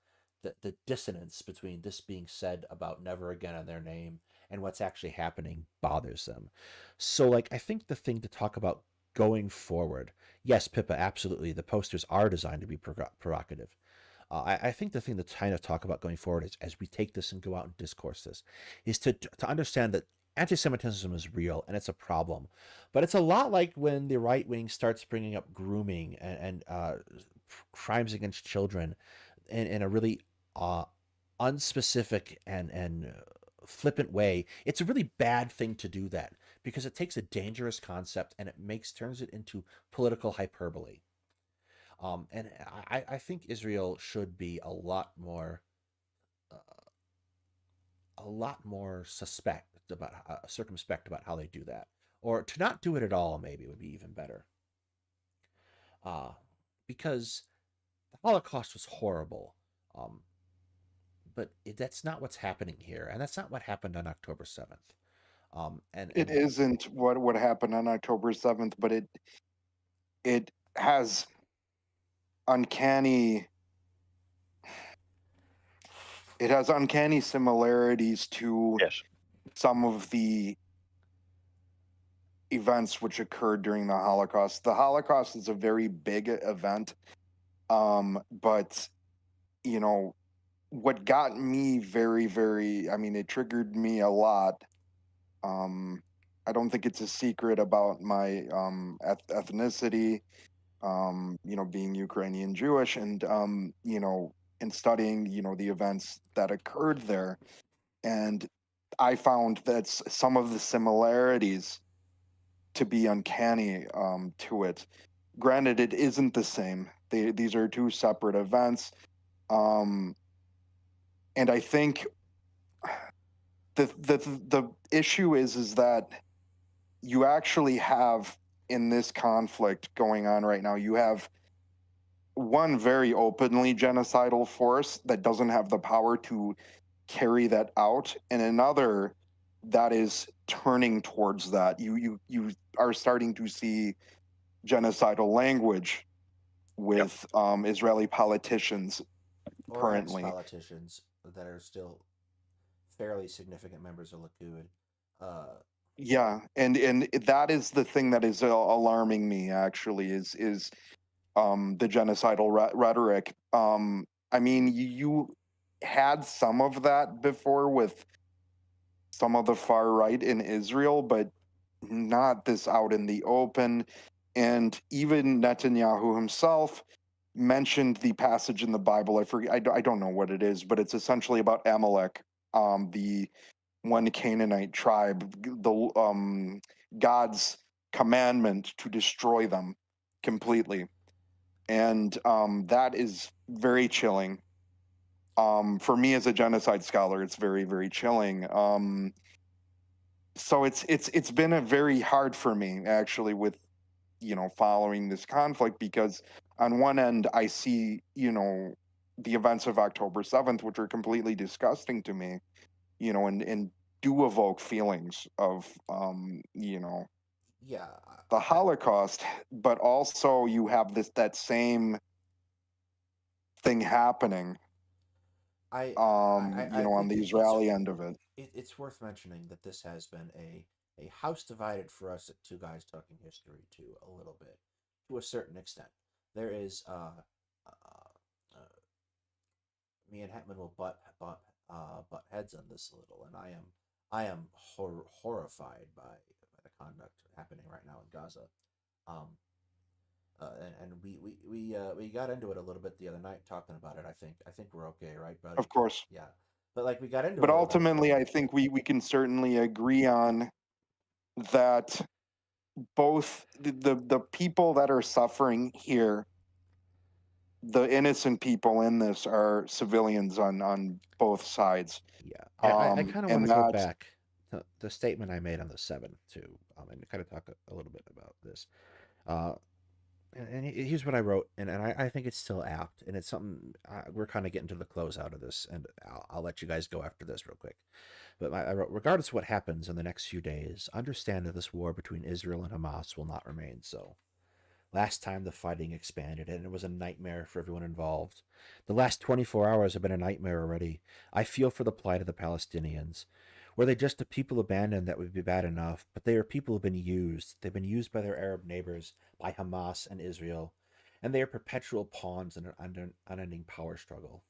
the dissonance between this being said about never again in their name and what's actually happening bothers them. So, like, I think the thing to talk about going forward, yes, Pippa, absolutely, the posters are designed to be provocative. I think the thing to kind of talk about going forward is, as we take this and go out and discourse this, is to understand that anti-Semitism is real and it's a problem, but it's a lot like when the right wing starts bringing up grooming and crimes against children in a really unspecific and flippant way. It's a really bad thing to do that, because it takes a dangerous concept and it turns it into political hyperbole. And I think Israel should be uh, a lot more circumspect about how they do that, or to not do it at all. Maybe would be even better. Uh, because the Holocaust was horrible, um, but that's not what's happening here, and that's not what happened on October 7th. It isn't what happened on October 7th, but it has uncanny similarities to Yes. some of the events which occurred during the Holocaust. The Holocaust is a very big event, but you know what got me very, very, I mean, it triggered me a lot. I don't think it's a secret about my ethnicity, being Ukrainian Jewish, and and studying, the events that occurred there. And I found that some of the similarities to be uncanny to it. Granted, it isn't the same. These are two separate events. Um, and I think the issue is that you actually have, in this conflict going on right now, you have one very openly genocidal force that doesn't have the power to carry that out, and another that is turning towards that. You are starting to see genocidal language Yep. with Israeli politicians Or currently. ex-politicians that are still fairly significant members of Likud. Yeah, and that is the thing that is alarming me, actually, is the genocidal rhetoric. I mean, you had some of that before with some of the far right in Israel, but not this out in the open. And even Netanyahu himself mentioned the passage in the Bible. I forget, I don't know what it is, but it's essentially about Amalek, the one Canaanite tribe, God's commandment to destroy them completely. And that is very chilling. For me as a genocide scholar, it's very, very chilling. So it's been a very hard for me, actually, with following this conflict, because on one end I see the events of October 7th, which are completely disgusting to me, and do evoke feelings of Yeah, the Holocaust, but also you have that same thing happening I on think the Israeli end of it. it's worth mentioning that this has been a house divided for us at Two Guys Talking History too, a little bit, to a certain extent. There is me and Hetman will butt heads on this a little, and I am horrified by the conduct happening right now in Gaza. Um, and we got into it a little bit the other night talking about it. I think we're okay, right, buddy? Of course. Yeah, but like we got into it But a little bit. ultimately, I think we can certainly agree on that both the people that are suffering here, the innocent people in this, are civilians on both sides. Yeah, I kind of want And to go that, back to the statement I made on the 7th too, and kind of talk a little bit about this. Uh, and here's what I wrote, and I think it's still apt, and it's something we're kind of getting to the close out of this, and I'll let you guys go after this real quick. But I wrote, regardless of what happens in the next few days, understand that this war between Israel and Hamas will not remain so. Last time the fighting expanded, and it was a nightmare for everyone involved. The last 24 hours have been a nightmare already. I feel for the plight of the Palestinians. Were they just a people abandoned, that would be bad enough, but they are people who have been used. They've been used by their Arab neighbors, by Hamas and Israel, and they are perpetual pawns in an unending power struggle.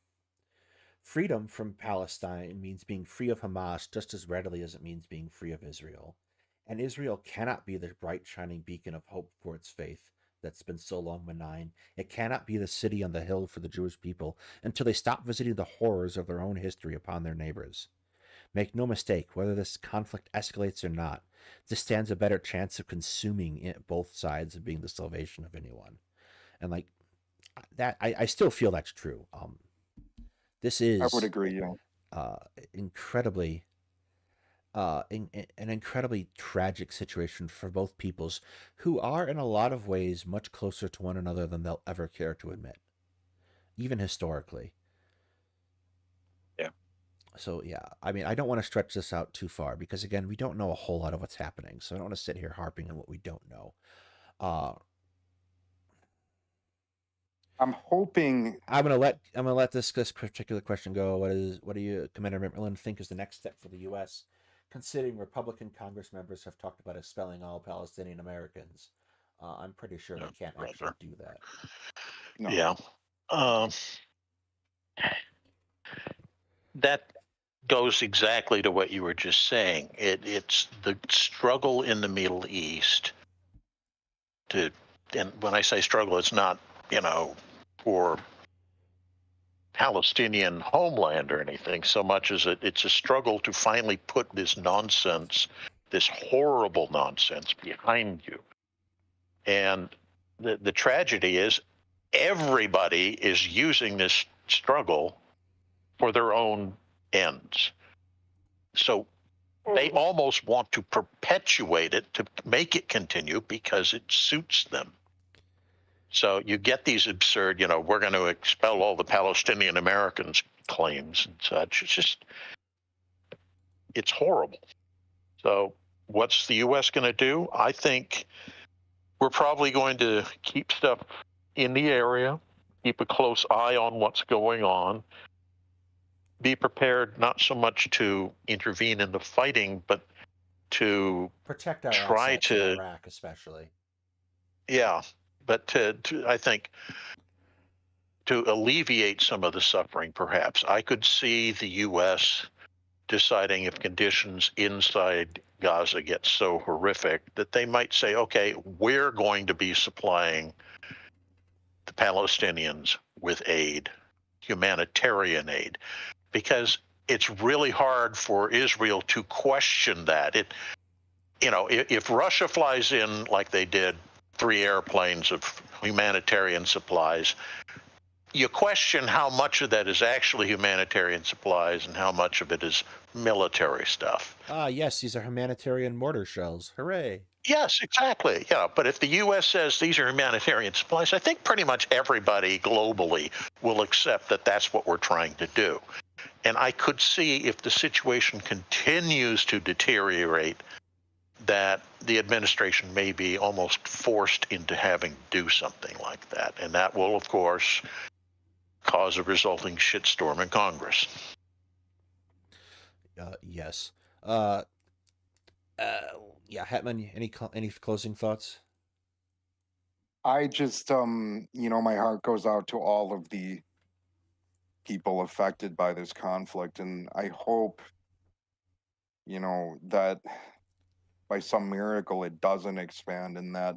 Freedom from Palestine means being free of Hamas just as readily as it means being free of Israel. And Israel cannot be the bright, shining beacon of hope for its faith that's been so long benign. It cannot be the city on the hill for the Jewish people until they stop visiting the horrors of their own history upon their neighbors. Make no mistake, whether this conflict escalates or not, this stands a better chance of consuming both sides of being the salvation of anyone. And like that, I still feel that's true. This I would is agree. Yeah. incredibly an incredibly tragic situation for both peoples who are in a lot of ways much closer to one another than they'll ever care to admit, even historically. Yeah. So yeah, I mean, I don't want to stretch this out too far because again, we don't know a whole lot of what's happening. So I don't want to sit here harping on what we don't know. I'm hoping. I'm gonna let this particular question go. What do you, Commander McMillian, think is the next step for the U.S. considering Republican Congress members have talked about expelling all Palestinian Americans? I'm pretty sure they can't actually do that. No. Yeah. That goes exactly to what you were just saying. It's the struggle in the Middle East to, and when I say struggle, it's not, for Palestinian homeland or anything so much as it's a struggle to finally put this nonsense, this horrible nonsense behind you. And the tragedy is everybody is using this struggle for their own ends. So they almost want to perpetuate it to make it continue because it suits them. So you get these absurd, we're going to expel all the Palestinian Americans claims and such. It's horrible. So what's the U.S. going to do? I think we're probably going to keep stuff in the area, keep a close eye on what's going on, be prepared not so much to intervene in the fighting, but to protect our try assets to in Iraq, especially. Yeah, but to I think to alleviate some of the suffering, perhaps I could see the U.S. deciding if conditions inside Gaza get so horrific that they might say, okay, we're going to be supplying the Palestinians with aid, humanitarian aid, because it's really hard for Israel to question that. If Russia flies in like they did 3 airplanes of humanitarian supplies, you question how much of that is actually humanitarian supplies and how much of it is military stuff. Yes, these are humanitarian mortar shells. Hooray. Yes, exactly. Yeah, but if the U.S. says these are humanitarian supplies, I think pretty much everybody globally will accept that that's what we're trying to do. And I could see if the situation continues to deteriorate, that the administration may be almost forced into having to do something like that. And that will, of course, cause a resulting shitstorm in Congress. Yes. Yeah, Hetman, any closing thoughts? I just, my heart goes out to all of the people affected by this conflict, and I hope, that by some miracle it doesn't expand, and that,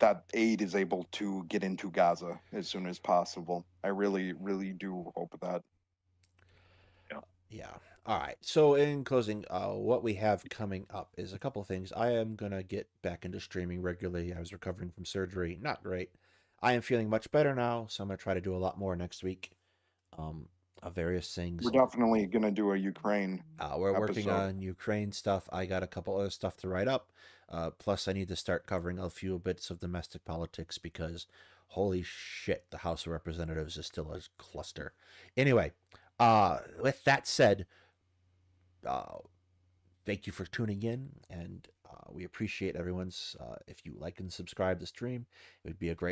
that aid is able to get into Gaza as soon as possible. I really, really do hope that. Yeah. All right. So in closing, what we have coming up is a couple things. I am gonna get back into streaming regularly. I was recovering from surgery, not great. I am feeling much better now, so I'm gonna try to do a lot more next week. of various things. We're definitely going to do a Ukraine. We're working episode. on Ukraine stuff. I got a couple other stuff to write up. Plus, I need to start covering a few bits of domestic politics because, holy shit, the House of Representatives is still a cluster. Anyway, with that said, thank you for tuning in, and we appreciate everyone's. If you like and subscribe to the stream, it would be a great